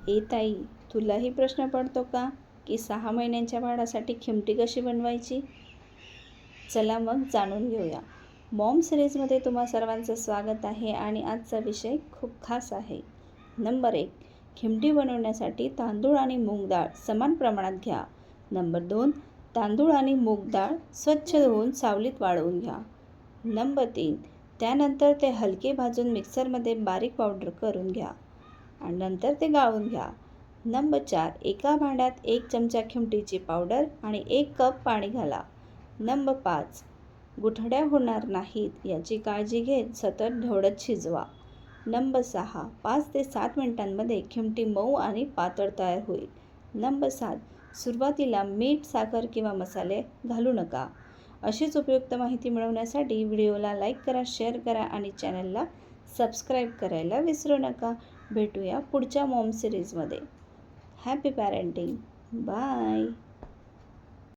ए ताई, तुलाही प्रश्न पडतो का की 6 महिन्यांच्या बाळासाठी खिमटी कशी बनवायची? चला मग जाणून घेऊया. मॉम सिरीजमध्ये तुम्हा सर्वांचं स्वागत आहे आणि आजचा विषय खूप खास आहे. नंबर 1, खिमटी बनवण्यासाठी तांदूळ आणि मूग डाळ समान प्रमाणात घ्या. नंबर 2, तांदूळ आणि मूग डाळ स्वच्छ धुवून सावलीत वाळवून घ्या. नंबर 3, त्यानंतर ते हलके भाजून मिक्सरमध्ये बारीक पावडर करून घ्या आणि नंतर ते गाळून घ्या. नंबर 4, एका भांड्यात 1 चमचा खिमटीची पावडर आणि 1 कप पाणी घाला. नंबर 5, गुठळ्या होणार नाहीत याची काळजी घेत सतत ढवळत शिजवा. नंबर 6, 5 ते 7 मिनिटांमध्ये खिमटी मऊ आणि पातळ तयार होईल. नंबर 7, सुरुवातीला मीठ, साखर किंवा मसाले घालू नका. अशीच उपयुक्त माहिती मिळवण्यासाठी व्हिडिओला लाईक करा, शेअर करा आणि चॅनलला सबस्क्राईब करायला विसरू नका. भेटूया पुढच्या मॉम सिरीजमध्ये. Happy parenting. बाय.